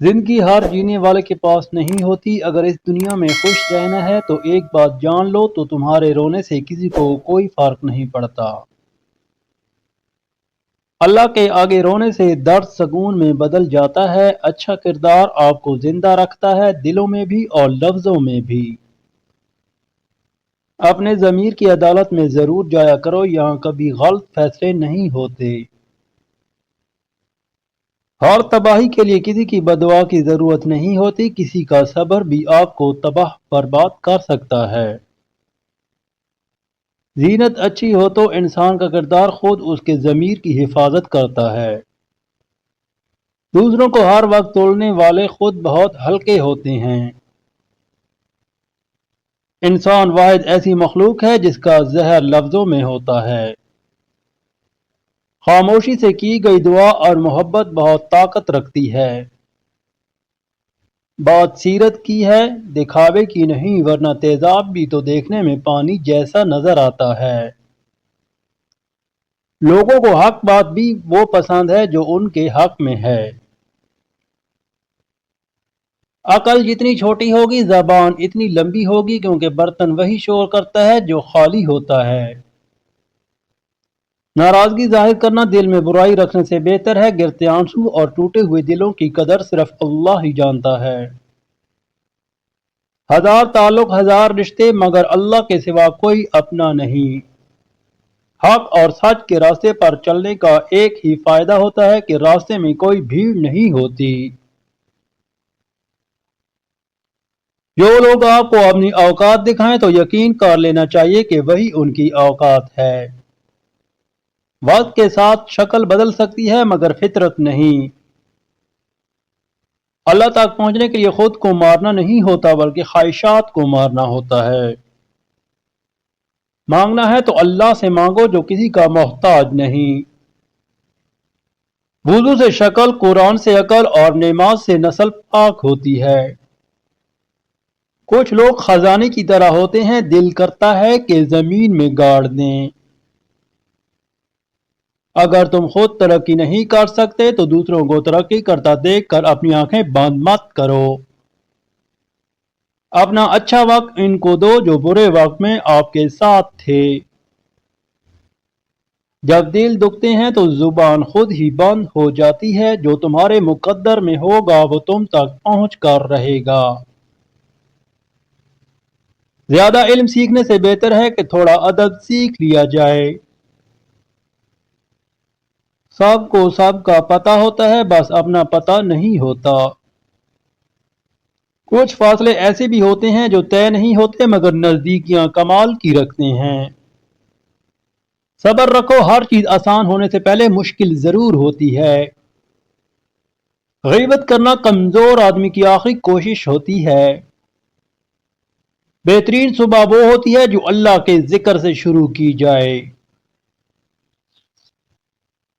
زندگی ہر جینے والے کے پاس نہیں ہوتی۔ اگر اس دنیا میں خوش رہنا ہے تو ایک بات جان لو، تو تمہارے رونے سے کسی کو کوئی فرق نہیں پڑتا۔ اللہ کے آگے رونے سے درد سکون میں بدل جاتا ہے۔ اچھا کردار آپ کو زندہ رکھتا ہے، دلوں میں بھی اور لفظوں میں بھی۔ اپنے ضمیر کی عدالت میں ضرور جایا کرو، یہاں کبھی غلط فیصلے نہیں ہوتے۔ ہر تباہی کے لیے کسی کی بددعا کی ضرورت نہیں ہوتی، کسی کا صبر بھی آپ کو تباہ برباد کر سکتا ہے۔ زینت اچھی ہو تو انسان کا کردار خود اس کے ضمیر کی حفاظت کرتا ہے۔ دوسروں کو ہر وقت تولنے والے خود بہت ہلکے ہوتے ہیں۔ انسان واحد ایسی مخلوق ہے جس کا زہر لفظوں میں ہوتا ہے۔ خاموشی سے کی گئی دعا اور محبت بہت طاقت رکھتی ہے۔ بات سیرت کی ہے، دکھاوے کی نہیں، ورنہ تیزاب بھی تو دیکھنے میں پانی جیسا نظر آتا ہے۔ لوگوں کو حق بات بھی وہ پسند ہے جو ان کے حق میں ہے۔ عقل جتنی چھوٹی ہوگی زبان اتنی لمبی ہوگی، کیونکہ برتن وہی شور کرتا ہے جو خالی ہوتا ہے۔ ناراضگی ظاہر کرنا دل میں برائی رکھنے سے بہتر ہے، گرتے آنسو اور ٹوٹے ہوئے دلوں کی قدر صرف اللہ ہی جانتا ہے۔ ہزار تعلق ہزار رشتے، مگر اللہ کے سوا کوئی اپنا نہیں۔ حق اور سچ کے راستے پر چلنے کا ایک ہی فائدہ ہوتا ہے کہ راستے میں کوئی بھیڑ نہیں ہوتی۔ جو لوگ آپ کو اپنی اوقات دکھائیں تو یقین کر لینا چاہیے کہ وہی ان کی اوقات ہے۔ وقت کے ساتھ شکل بدل سکتی ہے مگر فطرت نہیں۔ اللہ تک پہنچنے کے لیے خود کو مارنا نہیں ہوتا بلکہ خواہشات کو مارنا ہوتا ہے۔ مانگنا ہے تو اللہ سے مانگو جو کسی کا محتاج نہیں۔ وضو سے شکل، قرآن سے عقل اور نماز سے نسل پاک ہوتی ہے۔ کچھ لوگ خزانے کی طرح ہوتے ہیں، دل کرتا ہے کہ زمین میں گاڑ دیں۔ اگر تم خود ترقی نہیں کر سکتے تو دوسروں کو ترقی کرتا دیکھ کر اپنی آنکھیں بند مت کرو۔ اپنا اچھا وقت ان کو دو جو برے وقت میں آپ کے ساتھ تھے۔ جب دل دکھتے ہیں تو زبان خود ہی بند ہو جاتی ہے، جو تمہارے مقدر میں ہوگا وہ تم تک پہنچ کر رہے گا۔ زیادہ علم سیکھنے سے بہتر ہے کہ تھوڑا ادب سیکھ لیا جائے۔ سب کو سب کا پتہ ہوتا ہے، بس اپنا پتہ نہیں ہوتا۔ کچھ فاصلے ایسے بھی ہوتے ہیں جو طے نہیں ہوتے مگر نزدیکیاں کمال کی رکھتے ہیں۔ صبر رکھو، ہر چیز آسان ہونے سے پہلے مشکل ضرور ہوتی ہے۔ غیبت کرنا کمزور آدمی کی آخری کوشش ہوتی ہے۔ بہترین صبح وہ ہوتی ہے جو اللہ کے ذکر سے شروع کی جائے۔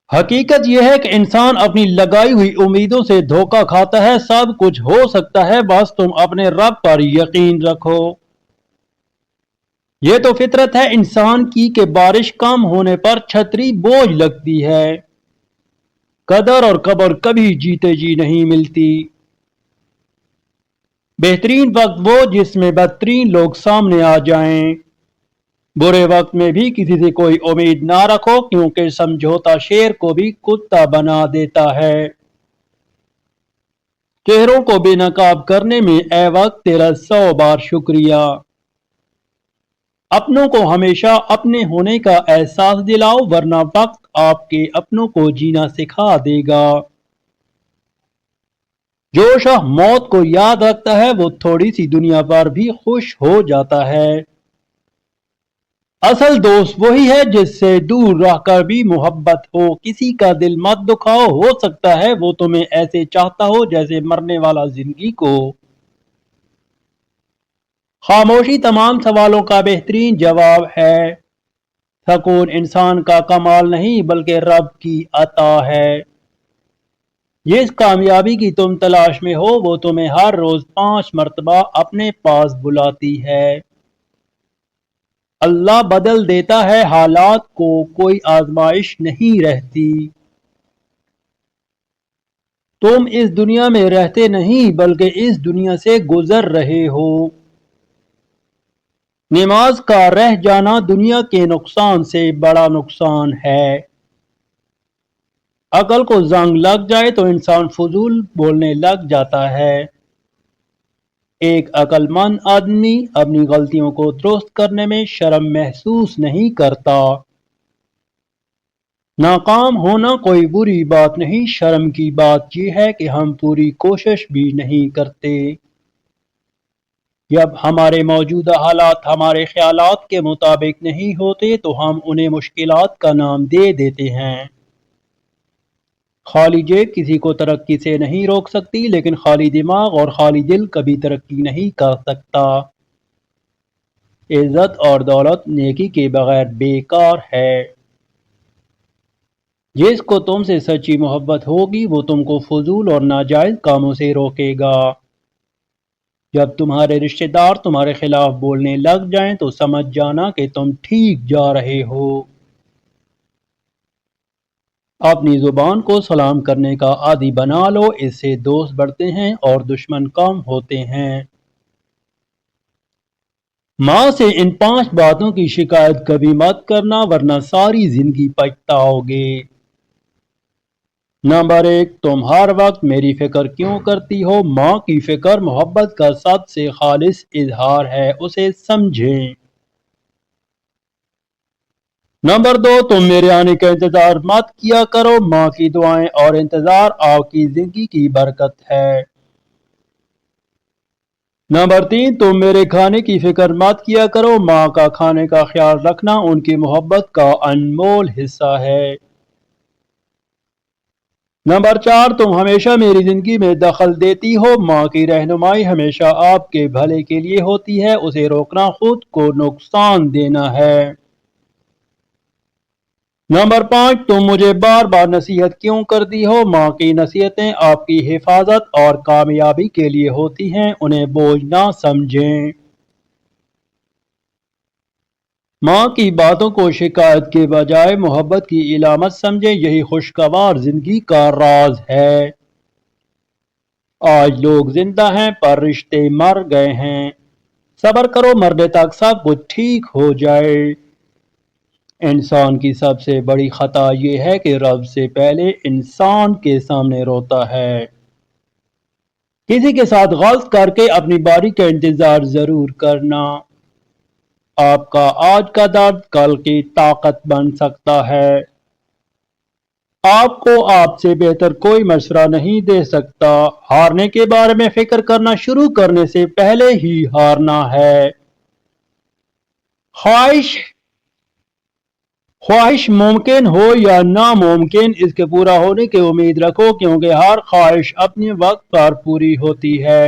حقیقت یہ ہے کہ انسان اپنی لگائی ہوئی امیدوں سے دھوکہ کھاتا ہے۔ سب کچھ ہو سکتا ہے، بس تم اپنے رب پر یقین رکھو۔ یہ تو فطرت ہے انسان کی کہ بارش کم ہونے پر چھتری بوجھ لگتی ہے۔ قدر اور قبر کبھی جیتے جی نہیں ملتی۔ بہترین وقت وہ جس میں بدترین لوگ سامنے آ جائیں۔ برے وقت میں بھی کسی سے کوئی امید نہ رکھو، کیونکہ سمجھوتا شیر کو بھی کتا بنا دیتا ہے۔ چہروں کو بے نقاب کرنے میں اے وقت تیرا 100 بار شکریہ۔ اپنوں کو ہمیشہ اپنے ہونے کا احساس دلاؤ، ورنہ وقت آپ کے اپنوں کو جینا سکھا دے گا۔ جو شخص موت کو یاد رکھتا ہے وہ تھوڑی سی دنیا پر بھی خوش ہو جاتا ہے۔ اصل دوست وہی ہے جس سے دور رہ کر بھی محبت ہو۔ کسی کا دل مت دکھاؤ، ہو سکتا ہے وہ تمہیں ایسے چاہتا ہو جیسے مرنے والا زندگی کو۔ خاموشی تمام سوالوں کا بہترین جواب ہے۔ سکون انسان کا کمال نہیں بلکہ رب کی عطا ہے۔ جس کامیابی کی تم تلاش میں ہو وہ تمہیں ہر روز 5 مرتبہ اپنے پاس بلاتی ہے۔ اللہ بدل دیتا ہے حالات کو، کوئی آزمائش نہیں رہتی۔ تم اس دنیا میں رہتے نہیں بلکہ اس دنیا سے گزر رہے ہو۔ نماز کا رہ جانا دنیا کے نقصان سے بڑا نقصان ہے۔ عقل کو زنگ لگ جائے تو انسان فضول بولنے لگ جاتا ہے۔ ایک عقل مند آدمی اپنی غلطیوں کو درست کرنے میں شرم محسوس نہیں کرتا۔ ناکام ہونا کوئی بری بات نہیں، شرم کی بات یہ ہے کہ ہم پوری کوشش بھی نہیں کرتے۔ جب ہمارے موجودہ حالات ہمارے خیالات کے مطابق نہیں ہوتے تو ہم انہیں مشکلات کا نام دے دیتے ہیں۔ خالی جیب کسی کو ترقی سے نہیں روک سکتی، لیکن خالی دماغ اور خالی دل کبھی ترقی نہیں کر سکتا۔ عزت اور دولت نیکی کے بغیر بیکار ہے۔ جس کو تم سے سچی محبت ہوگی وہ تم کو فضول اور ناجائز کاموں سے روکے گا۔ جب تمہارے رشتہ دار تمہارے خلاف بولنے لگ جائیں تو سمجھ جانا کہ تم ٹھیک جا رہے ہو۔ اپنی زبان کو سلام کرنے کا عادی بنا لو، اس سے دوست بڑھتے ہیں اور دشمن کم ہوتے ہیں۔ ماں سے ان 5 باتوں کی شکایت کبھی مت کرنا ورنہ ساری زندگی پچھتاؤ گے۔ نمبر 1، تم ہر وقت میری فکر کیوں کرتی ہو؟ ماں کی فکر محبت کا سب سے خالص اظہار ہے، اسے سمجھیں۔ نمبر 2، تم میرے آنے کا انتظار مت کیا کرو، ماں کی دعائیں اور انتظار آپ کی زندگی کی برکت ہے۔ نمبر 3، تم میرے کھانے کی فکر مت کیا کرو، ماں کا کھانے کا خیال رکھنا ان کی محبت کا انمول حصہ ہے۔ نمبر 4، تم ہمیشہ میری زندگی میں دخل دیتی ہو، ماں کی رہنمائی ہمیشہ آپ کے بھلے کے لیے ہوتی ہے، اسے روکنا خود کو نقصان دینا ہے۔ نمبر 5، تم مجھے بار بار نصیحت کیوں کرتی ہو؟ ماں کی نصیحتیں آپ کی حفاظت اور کامیابی کے لیے ہوتی ہیں، انہیں بوجھ نہ سمجھیں۔ ماں کی باتوں کو شکایت کے بجائے محبت کی علامت سمجھیں، یہی خوشگوار زندگی کا راز ہے۔ آج لوگ زندہ ہیں پر رشتے مر گئے ہیں۔ صبر کرو، مرنے تک سب کچھ ٹھیک ہو جائے۔ انسان کی سب سے بڑی خطا یہ ہے کہ رب سے پہلے انسان کے سامنے روتا ہے۔ کسی کے ساتھ غلط کر کے اپنی باری کا انتظار ضرور کرنا۔ آپ کا آج کا درد کل کی طاقت بن سکتا ہے۔ آپ کو آپ سے بہتر کوئی مشورہ نہیں دے سکتا۔ ہارنے کے بارے میں فکر کرنا شروع کرنے سے پہلے ہی ہارنا ہے۔ خواہش ممکن ہو یا ناممکن، اس کے پورا ہونے کی امید رکھو، کیونکہ ہر خواہش اپنے وقت پر پوری ہوتی ہے۔